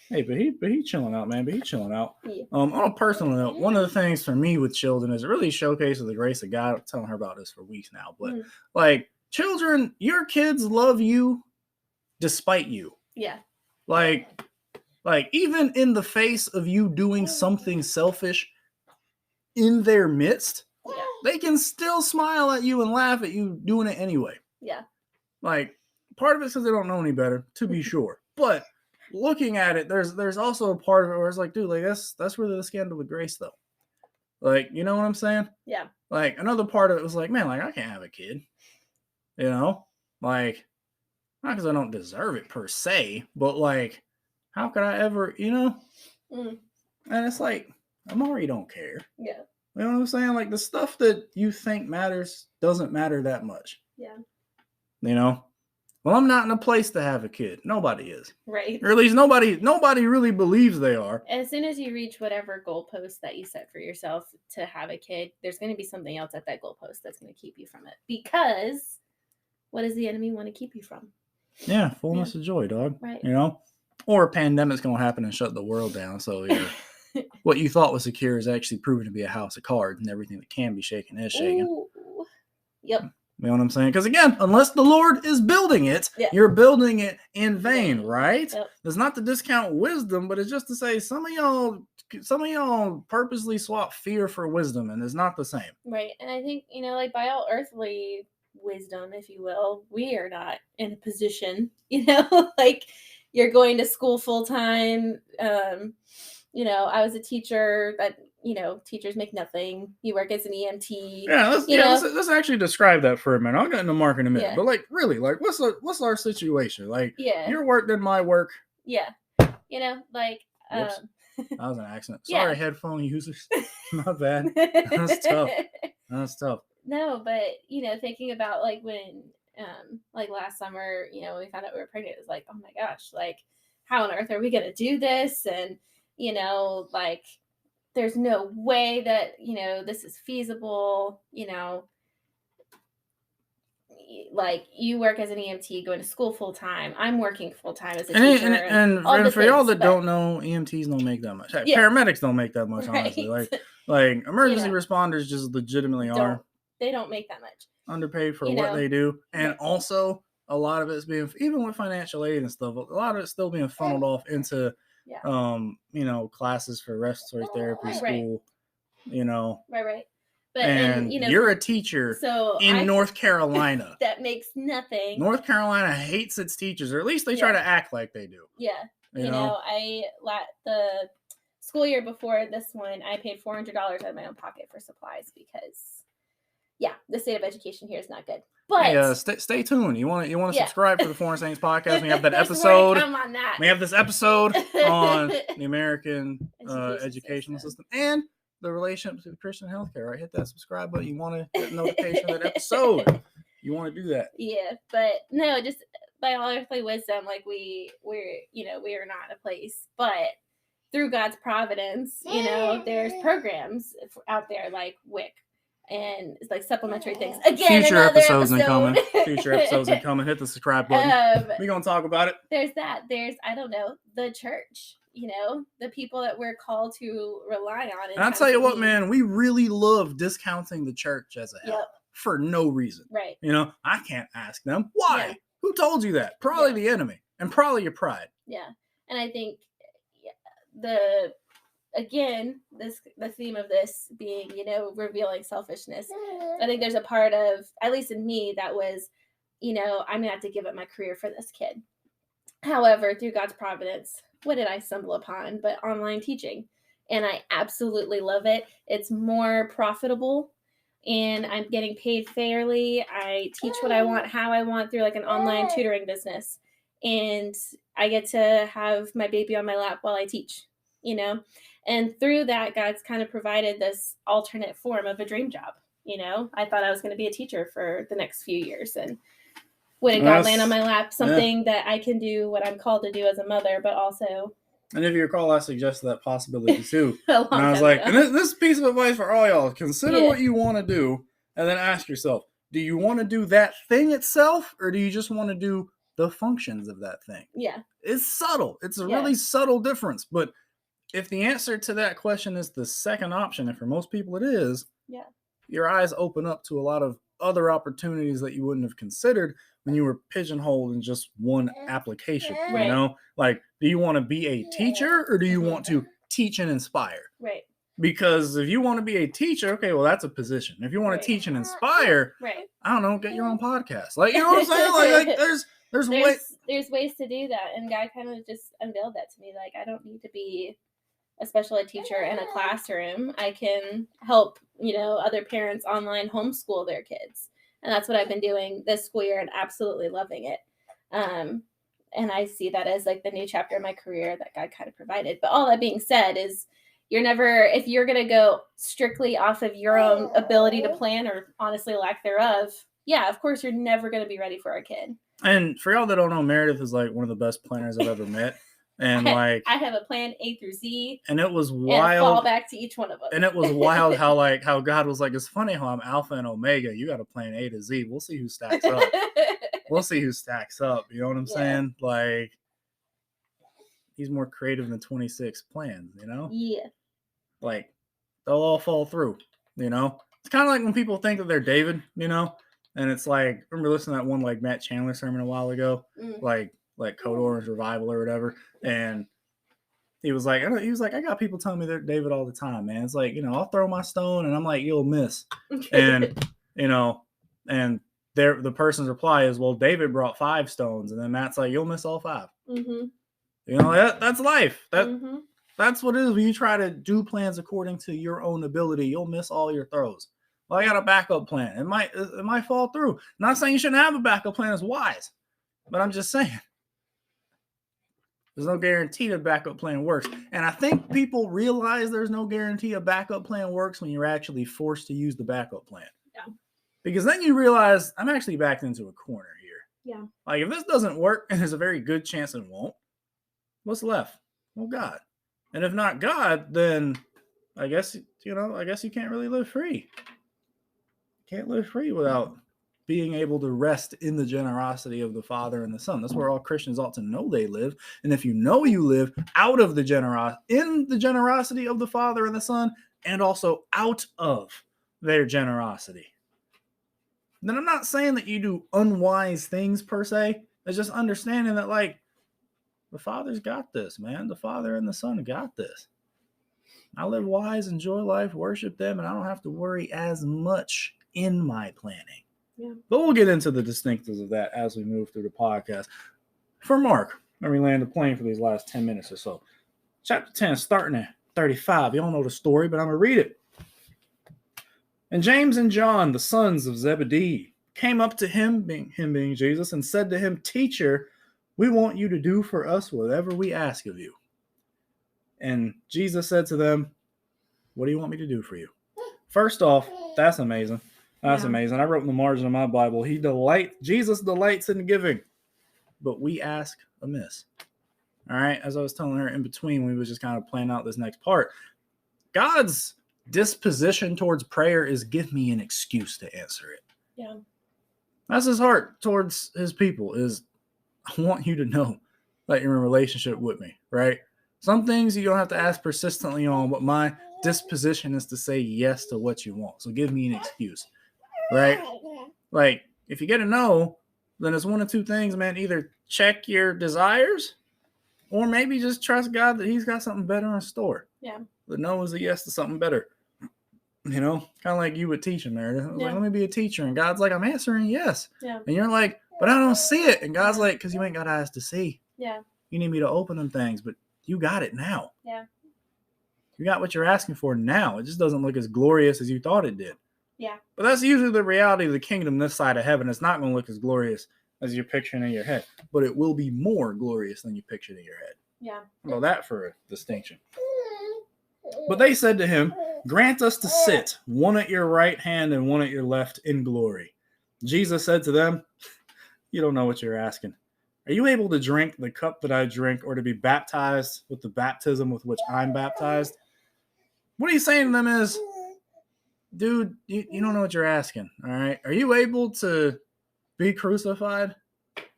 Hey, but he chilling out, man. But he chilling out. Yeah. On a personal note, one of the things for me with children is it really showcases the grace of God. I'm telling her about this for weeks now, but like children, your kids love you despite you. Yeah. Like even in the face of you doing something selfish in their midst, they can still smile at you and laugh at you doing it anyway. Yeah. Like part of it says they don't know any better, to be sure, but looking at it, there's also a part of it where it's like, dude, like that's really the scandal of grace, though. Like, you know what I'm saying? Yeah. Like another part of it was like, man, like I can't have a kid. You know, like not because I don't deserve it per se, but like, how could I ever, you know? And it's like, Amari don't care. Yeah. You know what I'm saying? Like the stuff that you think matters doesn't matter that much. Yeah. You know? Well, I'm not in a place to have a kid. Nobody is. Right. Or at least nobody really believes they are. As soon as you reach whatever goalpost that you set for yourself to have a kid, there's going to be something else at that goalpost that's going to keep you from it. Because what does the enemy want to keep you from? Yeah, fullness of joy, dog. Right. You know? Or a pandemic's going to happen and shut the world down. So, what you thought was secure is actually proven to be a house of cards, and everything that can be shaken is shaken. Ooh. Yep. You know what I'm saying? Because again, unless the Lord is building it, you're building it in vain, right? Yep. It's not to discount wisdom, but it's just to say some of y'all purposely swap fear for wisdom, and it's not the same. Right. And I think, you know, like by all earthly wisdom, if you will, we are not in a position, you know, like you're going to school full time. You know, I was a teacher that, you know, teachers make nothing. You work as an EMT. Yeah, let's actually describe that for a minute. I'll get into Mark in a minute. Yeah. But like really, like what's our situation? Like Yeah. your work than my work. Yeah. You know, like Whoops. That was an accident. Yeah. Sorry, headphone users. Not bad. That's tough. That's tough. No, but you know, thinking about like when like last summer, you know, when we found out we were pregnant, it was like, oh my gosh, like how on earth are we gonna do this? And you know, like there's no way that, you know, this is feasible, you know, like you work as an EMT going to school full time. I'm working full time as a teacher. And for y'all that don't know, EMTs don't make that much. Yeah. Paramedics don't make that much, honestly. Like emergency responders just legitimately are. They don't make that much. Underpaid for what they do. And also a lot of it's being, even with financial aid and stuff, a lot of it's still being funneled off into you know, classes for respiratory therapy school, you know. Right. But and you know, you're a teacher in North Carolina. That makes nothing. North Carolina hates its teachers, or at least they try to act like they do. Yeah. You know, the school year before this one, I paid $400 out of my own pocket for supplies because, yeah, the state of education here is not good. But hey, stay tuned. You want to Yeah. subscribe for the Foreign Saints podcast? We have that there's more to episode. come on that. We have this episode on the American educational system and the relationship to Christian healthcare. Right, hit that subscribe button. You want to get a notification of that episode. You want to do that. Yeah, but no, just by all earthly wisdom, like we're we are not a place, but through God's providence, there's programs out there like WIC and it's like supplementary things. Again, Future another episodes episode. incoming. Future episodes incoming. Hit the subscribe button. We're gonna talk about it. There's that. There's the church. The people that we're called to rely on. And I'll tell you what, man, we really love discounting the church as a help for no reason. Right. I can't ask them why. Yeah. Who told you that? Probably the enemy, and probably your pride. Yeah, and I think the theme of this being, revealing selfishness. I think there's a part of, at least in me, that was, I'm gonna have to give up my career for this kid. However, through God's providence, what did I stumble upon but online teaching? And I absolutely love it. It's more profitable and I'm getting paid fairly. I teach what I want, how I want through like an online tutoring business. And I get to have my baby on my lap while I teach, And through that, God's kind of provided this alternate form of a dream job. I thought I was going to be a teacher for the next few years. And what did God land on my lap? Something that I can do what I'm called to do as a mother, but also... And if you recall, I suggested that possibility too. And I was like, and this piece of advice for all y'all, consider what you want to do and then ask yourself, do you want to do that thing itself or do you just want to do the functions of that thing? Yeah. It's subtle. It's a really subtle difference. But if the answer to that question is the second option, and for most people it is, your eyes open up to a lot of other opportunities that you wouldn't have considered when you were pigeonholed in just one application. Right. Like, do you want to be a teacher or do you want to teach and inspire? Right. Because if you want to be a teacher, okay, well, that's a position. If you want to teach and inspire, I don't know, get your own podcast. Like, you know what I'm saying? Like there's ways to do that. And God kind of just unveiled that to me. Like, I don't need to be a special ed teacher in a classroom. I can help, other parents online homeschool their kids. And that's what I've been doing this school year and absolutely loving it. And I see that as like the new chapter of my career that God kind of provided. But all that being said is if you're going to go strictly off of your own ability to plan or honestly lack thereof, of course, you're never going to be ready for a kid. And for y'all that don't know, Meredith is like one of the best planners I've ever met. And like I have a plan A through Z, and it was wild. And a fallback to each one of them. And it was wild how God was like, it's funny how I'm Alpha and Omega. You got a plan A to Z. We'll see who stacks up. We'll see who stacks up. You know what I'm saying? Like he's more creative than 26 plans. Yeah. Like they'll all fall through. It's kind of like when people think that they're David. And it's like remember listening to that one like Matt Chandler sermon a while ago, like Code Orange Revival or whatever. And he was like, I got people telling me they're David all the time, man. It's like, I'll throw my stone and I'm like, you'll miss. And, and the person's reply is, well, David brought 5 stones. And then Matt's like, you'll miss all 5. Mm-hmm. That's life. That's what it is. When you try to do plans according to your own ability, you'll miss all your throws. Well, I got a backup plan. It might fall through. Not saying you shouldn't have a backup plan. It's wise. But I'm just saying. There's no guarantee that backup plan works. And I think people realize there's no guarantee a backup plan works when you're actually forced to use the backup plan. Yeah. Because then you realize I'm actually backed into a corner here. Yeah. Like if this doesn't work, and there's a very good chance it won't, what's left? Well, God. And if not God, then I guess you can't really live free. Can't live free without being able to rest in the generosity of the Father and the Son. That's where all Christians ought to know they live. And if you know you live out of in the generosity of the Father and the Son, and also out of their generosity, then I'm not saying that you do unwise things per se. It's just understanding that like the Father's got this, man. The Father and the Son got this. I live wise, enjoy life, worship them, and I don't have to worry as much in my planning. Yeah. But we'll get into the distinctives of that as we move through the podcast. For Mark, let me land the plane for these last 10 minutes or so. Chapter 10, starting at 35. You don't know the story, but I'm going to read it. And James and John, the sons of Zebedee, came up to him being Jesus, and said to him, Teacher, we want you to do for us whatever we ask of you. And Jesus said to them, what do you want me to do for you? First off, that's amazing. That's amazing. I wrote in the margin of my Bible, Jesus delights in giving, but we ask amiss. All right. As I was telling her in between, we was just kind of planning out this next part. God's disposition towards prayer is give me an excuse to answer it. Yeah. That's his heart towards his people is I want you to know that you're in a relationship with me, right? Some things you don't have to ask persistently on, but my disposition is to say yes to what you want. So give me an excuse, right? Like, if you get a no, then it's one of two things, man. Either check your desires or maybe just trust God that he's got something better in store. Yeah. The no is a yes to something better. You know, kind of like you with teaching, Meredith. I was like, let me be a teacher. And God's like, I'm answering yes. Yeah. And you're like, but I don't see it. And God's like, because you ain't got eyes to see. Yeah. You need me to open them things, but you got it now. Yeah. You got what you're asking for now. It just doesn't look as glorious as you thought it did. Yeah. But that's usually the reality of the kingdom this side of heaven. It's not going to look as glorious as you're picturing in your head, but it will be more glorious than you pictured in your head. Yeah. Well, that for a distinction. But they said to him, grant us to sit, one at your right hand and one at your left in glory. Jesus said to them, you don't know what you're asking. Are you able to drink the cup that I drink or to be baptized with the baptism with which I'm baptized? What he's saying to them is, dude, you don't know what you're asking, all right? Are you able to be crucified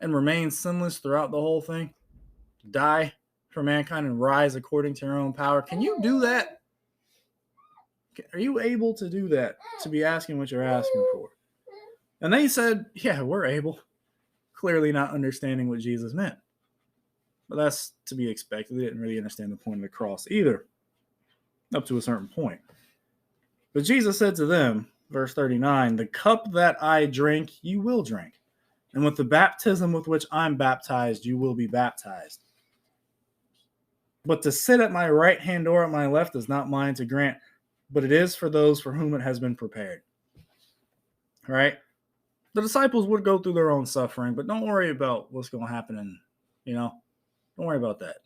and remain sinless throughout the whole thing? Die for mankind and rise according to your own power? Can you do that? Are you able to do that, to be asking what you're asking for? And they said, yeah, we're able. Clearly not understanding what Jesus meant. But that's to be expected. They didn't really understand the point of the cross either, up to a certain point. But Jesus said to them, verse 39, the cup that I drink, you will drink. And with the baptism with which I'm baptized, you will be baptized. But to sit at my right hand or at my left is not mine to grant, but it is for those for whom it has been prepared. All right? The disciples would go through their own suffering, but don't worry about what's going to happen. And, don't worry about that.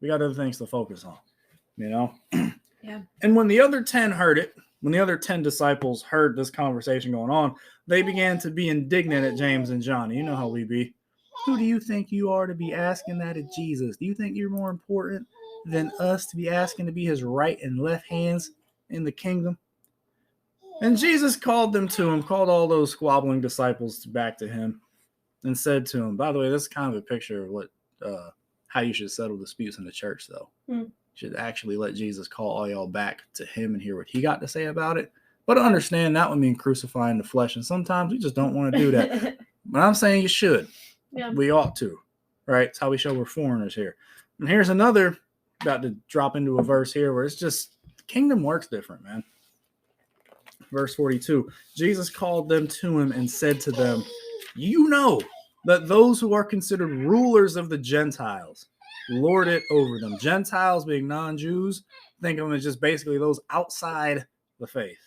We got other things to focus on, Yeah. And when the other 10 heard it, when the other 10 disciples heard this conversation going on, they began to be indignant at James and John. You know how we be. Who do you think you are to be asking that of Jesus? Do you think you're more important than us to be asking to be his right and left hands in the kingdom? And Jesus called them to him, called all those squabbling disciples back to him, and said to him, by the way, this is kind of a picture of what how you should settle disputes in the church, though. You should actually let Jesus call all y'all back to him and hear what he got to say about it. But understand that would mean crucifying the flesh, and sometimes we just don't want to do that. But I'm saying you should. Yeah. We ought to, right? It's how we show we're foreigners here. And here's another, about to drop into a verse here where it's just, the kingdom works different, man. Verse 42, Jesus called them to him and said to them, you know that those who are considered rulers of the Gentiles lord it over them. Gentiles being non-Jews, think of them as just basically those outside the faith.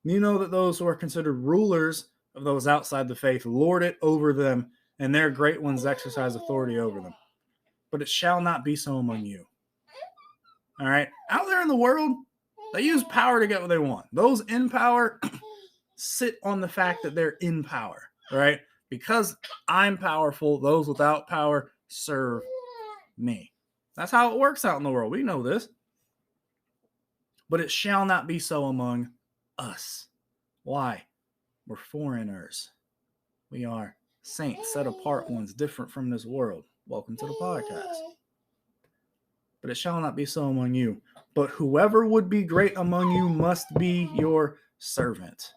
You know that those who are considered rulers of those outside the faith lord it over them, and their great ones exercise authority over them. But it shall not be so among you. All right? Out there in the world, they use power to get what they want. Those in power sit on the fact that they're in power, right? Because I'm powerful, those without power serve me. That's how it works out in the world. We know this. But it shall not be so among us. Why? We're foreigners. We are saints, set apart ones, different from this world. Welcome to the podcast. But it shall not be so among you. But whoever would be great among you must be your servant.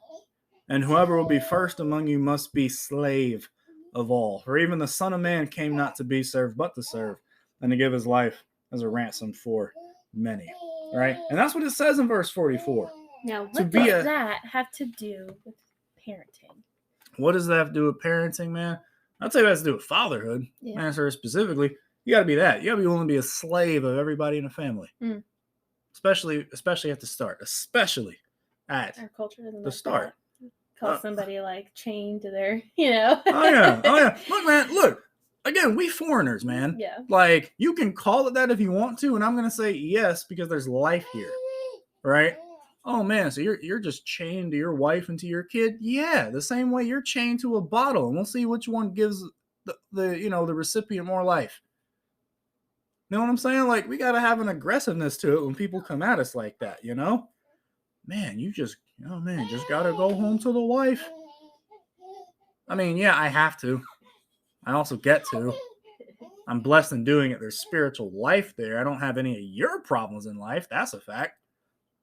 And whoever will be first among you must be slave of all. For even the Son of Man came not to be served, but to serve, and to give his life as a ransom for many. Right? And that's what it says in verse 44. Now, what does that have to do with parenting? What does that have to do with parenting, man? I'll tell you what it has to do with fatherhood. Yeah. Answer specifically. You got to be that. You got to be willing to be a slave of everybody in the family. Especially at the start. Especially at Our culture doesn't the like start. that. Call Uh, somebody like chained to their, Oh yeah. Look, man, look. Again, we foreigners, man. Yeah. Like, you can call it that if you want to, and I'm gonna say yes because there's life here, right? Oh man, so you're just chained to your wife and to your kid? Yeah, the same way you're chained to a bottle, and we'll see which one gives the recipient more life. You know what I'm saying? Like, we gotta have an aggressiveness to it when people come at us like that, you know? Man, just gotta go home to the wife. I mean, yeah, I have to. I also get to. I'm blessed in doing it. There's spiritual life there. I don't have any of your problems in life. That's a fact.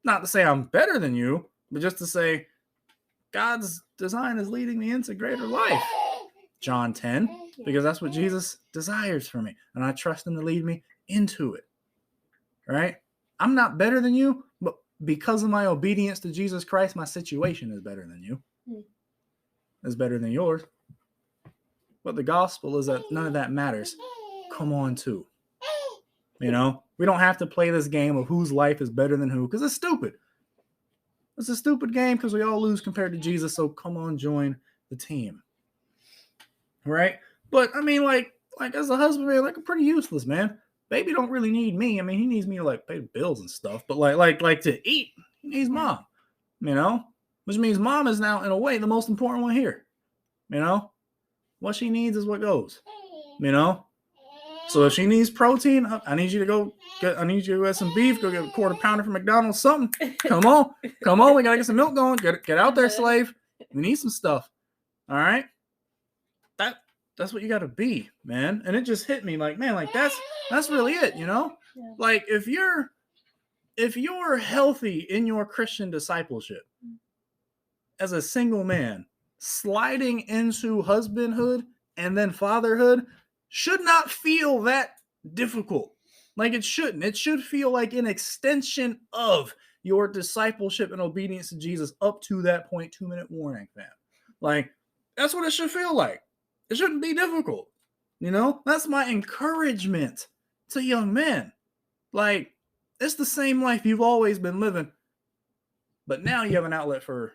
Not to say I'm better than you, but just to say God's design is leading me into greater life. John 10, because that's what Jesus desires for me. And I trust him to lead me into it. Right? I'm not better than you, but because of my obedience to Jesus Christ, my situation is better than you. It's better than yours. But the gospel is that none of that matters. Come on, too. You know, we don't have to play this game of whose life is better than who, because it's stupid. It's a stupid game because we all lose compared to Jesus. So come on, join the team. Right? But I mean, like as a husband, man, like, I'm pretty useless, man. Baby don't really need me. I mean, he needs me to like pay bills and stuff, but like to eat, he needs mom. You know, which means mom is now in a way the most important one here. You know, what she needs is what goes. You know, so if she needs protein, I need you to go get some beef. Go get a quarter pounder from McDonald's. Something. Come on. We gotta get some milk going. Get out there, slave. We need some stuff. All right. That's what you gotta be, man. And it just hit me like, man, like that's really it, you know? Yeah. Like if you're healthy in your Christian discipleship as a single man, sliding into husbandhood and then fatherhood should not feel that difficult. Like it shouldn't. It should feel like an extension of your discipleship and obedience to Jesus up to that point. 2-minute warning, fam. Like, that's what it should feel like. It shouldn't be difficult. You know, that's my encouragement to young men. Like, it's the same life you've always been living, but now you have an outlet for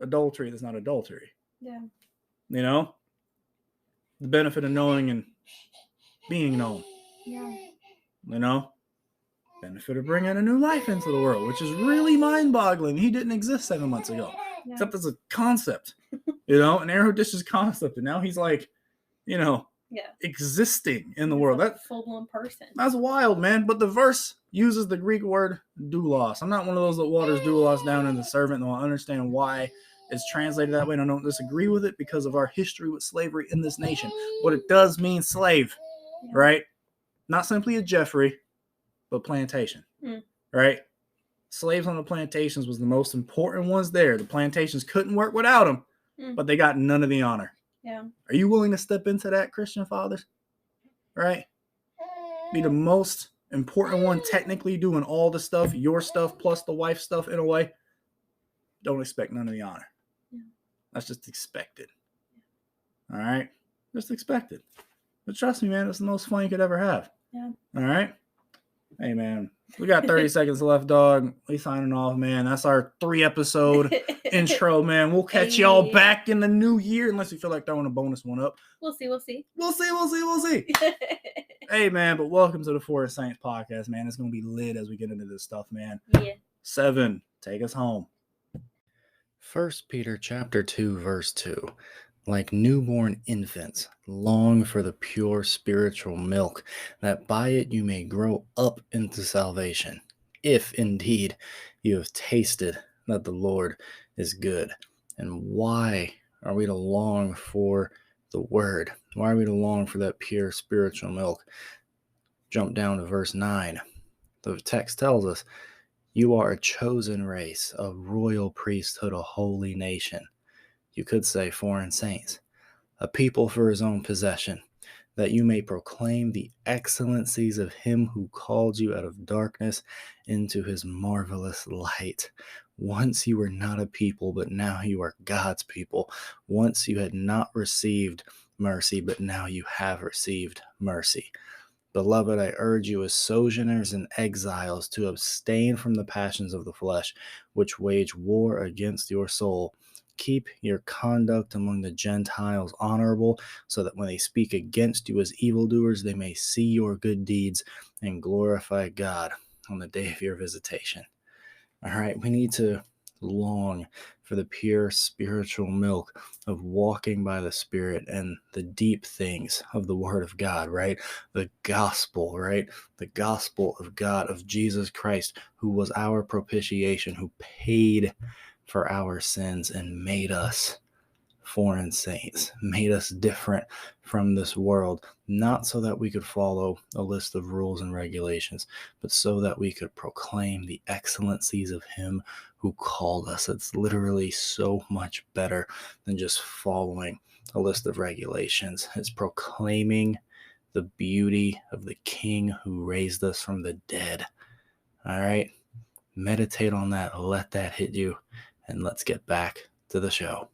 adultery that's not adultery. Yeah. You know, the benefit of knowing and being known. Yeah. You know, benefit of bringing a new life into the world, which is really mind-boggling. He didn't exist 7 months ago, except as a concept. You know, an Aerodish's concept, and now he's like, you know, existing in the world. That full-blown person. That's wild, man. But the verse uses the Greek word doulos. I'm not one of those that waters doulos down in the servant, and I understand why it's translated that way, and I don't disagree with it because of our history with slavery in this nation. But it does mean slave, right? Not simply a Jeffrey, but plantation, right? Slaves on the plantations was the most important ones there. The plantations couldn't work without them, but they got none of the honor. Yeah. Are you willing to step into that, Christian fathers? Right? Be the most important one, technically doing all the stuff, your stuff plus the wife stuff in a way. Don't expect none of the honor. Yeah. That's just expected. All right? Just expected. But trust me, man, it's the most fun you could ever have. Yeah. All right? Hey, man, we got 30 seconds left, dog. We signing off, man. That's our 3-episode intro, man. We'll catch y'all back in the new year, unless you feel like throwing a bonus one up. We'll see. Hey, man, but welcome to the Forest Saints podcast, man. It's going to be lit as we get into this stuff, man. Yeah. 7, take us home. 1 Peter chapter 2, verse 2. Like newborn infants, long for the pure spiritual milk, that by it you may grow up into salvation, if indeed you have tasted that the Lord is good. And why are we to long for the word? Why are we to long for that pure spiritual milk? Jump down to verse 9. The text tells us, you are a chosen race, a royal priesthood, a holy nation. You could say foreign saints, a people for his own possession, that you may proclaim the excellencies of him who called you out of darkness into his marvelous light. Once you were not a people, but now you are God's people. Once you had not received mercy, but now you have received mercy. Beloved, I urge you as sojourners and exiles to abstain from the passions of the flesh, which wage war against your soul. Keep your conduct among the Gentiles honorable, so that when they speak against you as evildoers, they may see your good deeds and glorify God on the day of your visitation. All right, we need to long for the pure spiritual milk of walking by the Spirit and the deep things of the Word of God, right? The gospel, right? The gospel of God, of Jesus Christ, who was our propitiation, who paid for our sins and made us foreign saints, made us different from this world, not so that we could follow a list of rules and regulations, but so that we could proclaim the excellencies of Him who called us. It's literally so much better than just following a list of regulations. It's proclaiming the beauty of the King who raised us from the dead. All right, meditate on that, let that hit you, and let's get back to the show.